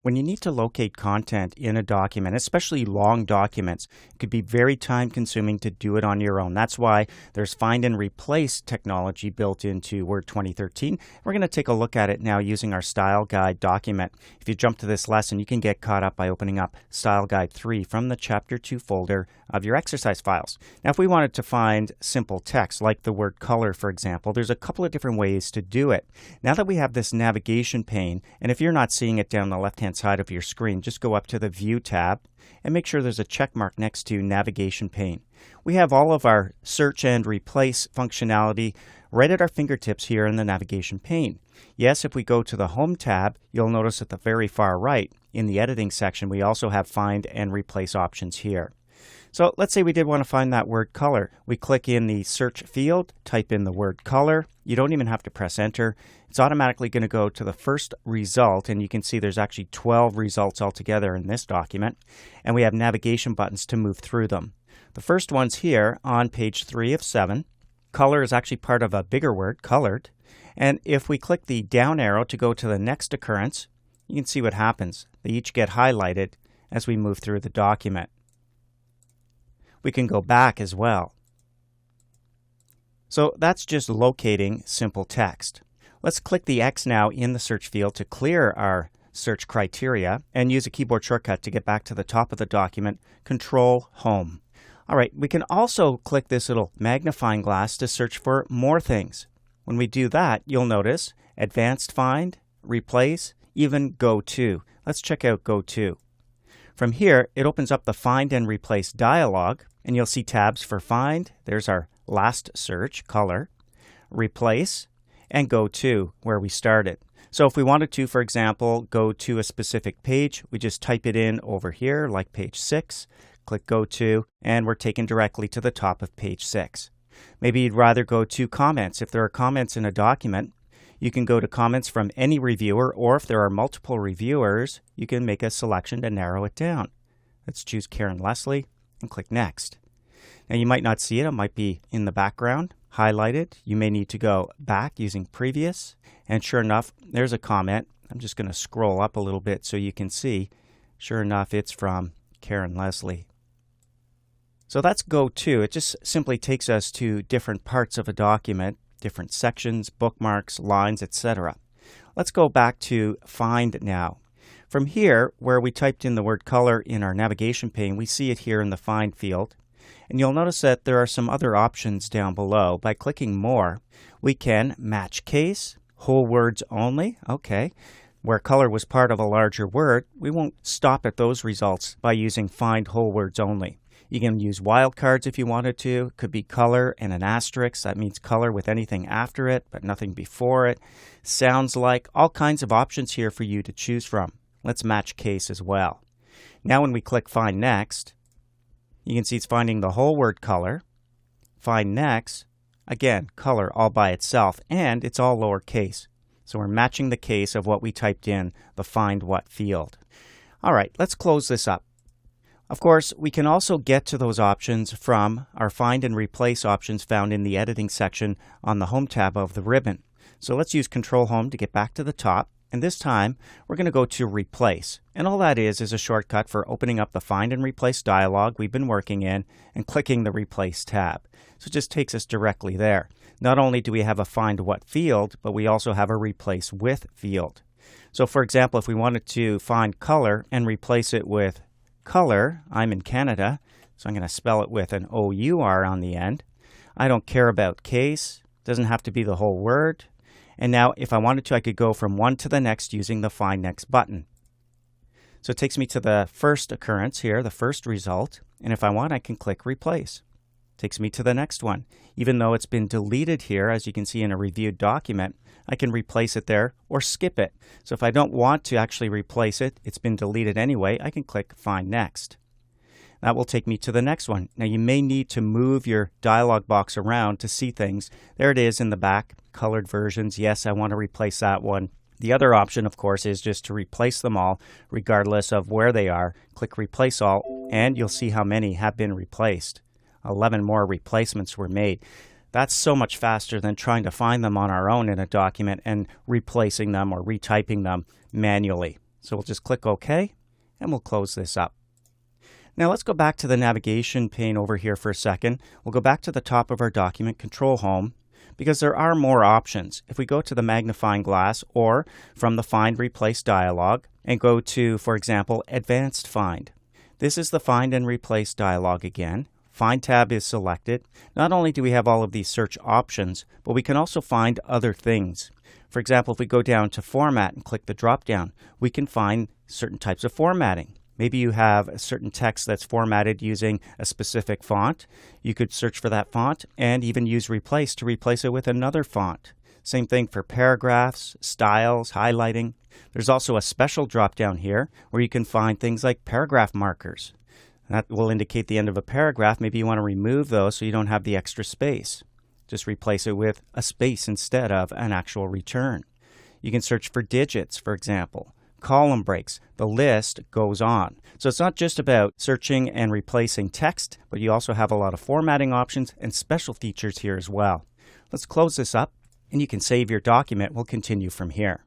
When you need to locate content in a document, especially long documents, it could be very time consuming to do it on your own. That's why there's find and replace technology built into Word 2013. We're going to take a look at it now using our Style Guide document. If you jump to this lesson, you can get caught up by opening up Style Guide 3 from the Chapter 2 folder of your exercise files. Now, if we wanted to find simple text, like the word color, for example, there's a couple of different ways to do it. Now that we have this navigation pane, and if you're not seeing it down the left-hand side of your screen, just go up to the View tab and make sure there's a check mark next to Navigation Pane. We have all of our search and replace functionality right at our fingertips here in the Navigation Pane. Yes, if we go to the Home tab, you'll notice at the very far right in the Editing section, we also have Find and Replace options here. So let's say we did want to find that word color. We click in the search field, type in the word color. You don't even have to press enter. It's automatically going to go to the first result, and you can see there's actually 12 results altogether in this document, and we have navigation buttons to move through them. The first one's here on page 3 of 7. Color is actually part of a bigger word, colored, and if we click the down arrow to go to the next occurrence, you can see what happens. They each get highlighted as we move through the document. We can go back as well. So that's just locating simple text. Let's click the X now in the search field to clear our search criteria and use a keyboard shortcut to get back to the top of the document, Control Home. All right, we can also click this little magnifying glass to search for more things. When we do that, you'll notice Advanced Find, Replace, even Go To. Let's check out Go To. From here, it opens up the Find and Replace dialog, and you'll see tabs for Find. There's our last search, color, Replace, and Go To, where we started. So if we wanted to, for example, go to a specific page, we just type it in over here, like page 6, click Go To, and we're taken directly to the top of page 6. Maybe you'd rather go to comments. If there are comments in a document, you can go to comments from any reviewer, or if there are multiple reviewers, you can make a selection to narrow it down. Let's choose Karen Leslie and click Next. Now you might not see it. It might be in the background, highlighted. You may need to go back using Previous. And sure enough, there's a comment. I'm just going to scroll up a little bit so you can see. Sure enough, it's from Karen Leslie. So that's Go To. It just simply takes us to different parts of a document, different sections, bookmarks, lines, etc. Let's go back to Find now. From here, where we typed in the word color in our navigation pane, we see it here in the Find field. And you'll notice that there are some other options down below. By clicking More, we can match case, whole words only. Okay. Where color was part of a larger word, we won't stop at those results by using Find whole words only. You can use wildcards if you wanted to. It could be color and an asterisk. That means color with anything after it, but nothing before it. Sounds like all kinds of options here for you to choose from. Let's match case as well. Now when we click Find Next, you can see it's finding the whole word color. Find Next, again, color all by itself, and it's all lowercase. So we're matching the case of what we typed in the Find What field. All right, let's close this up. Of course, we can also get to those options from our Find and Replace options found in the Editing section on the Home tab of the ribbon. So let's use Control Home to get back to the top. And this time, we're going to go to Replace. And all that is a shortcut for opening up the Find and Replace dialog we've been working in and clicking the Replace tab. So it just takes us directly there. Not only do we have a Find What field, but we also have a Replace With field. So for example, if we wanted to find color and replace it with color, I'm in Canada, so I'm going to spell it with an O-U-R on the end. I don't care about case. It doesn't have to be the whole word. And now, if I wanted to, I could go from one to the next using the Find Next button. So it takes me to the first occurrence here, the first result. And if I want, I can click Replace. Takes me to the next one. Even though it's been deleted here, as you can see in a reviewed document, I can replace it there or skip it. So if I don't want to actually replace it, it's been deleted anyway, I can click Find Next. That will take me to the next one. Now you may need to move your dialog box around to see things. There it is in the back, colored versions. Yes, I want to replace that one. The other option, of course, is just to replace them all, regardless of where they are. Click Replace All, and you'll see how many have been replaced. 11 more replacements were made. That's so much faster than trying to find them on our own in a document and replacing them or retyping them manually. So we'll just click OK, and we'll close this up. Now let's go back to the navigation pane over here for a second. We'll go back to the top of our document, Control Home, because there are more options. If we go to the magnifying glass or from the Find Replace dialog and go to, for example, Advanced Find. This is the Find and Replace dialog again. Find tab is selected. Not only do we have all of these search options, but we can also find other things. For example, if we go down to Format and click the drop down, we can find certain types of formatting. Maybe you have a certain text that's formatted using a specific font. You could search for that font and even use Replace to replace it with another font. Same thing for paragraphs, styles, highlighting. There's also a special drop down here where you can find things like paragraph markers. That will indicate the end of a paragraph. Maybe you want to remove those so you don't have the extra space. Just replace it with a space instead of an actual return. You can search for digits, for example. Column breaks. The list goes on. So it's not just about searching and replacing text, but you also have a lot of formatting options and special features here as well. Let's close this up, and you can save your document. We'll continue from here.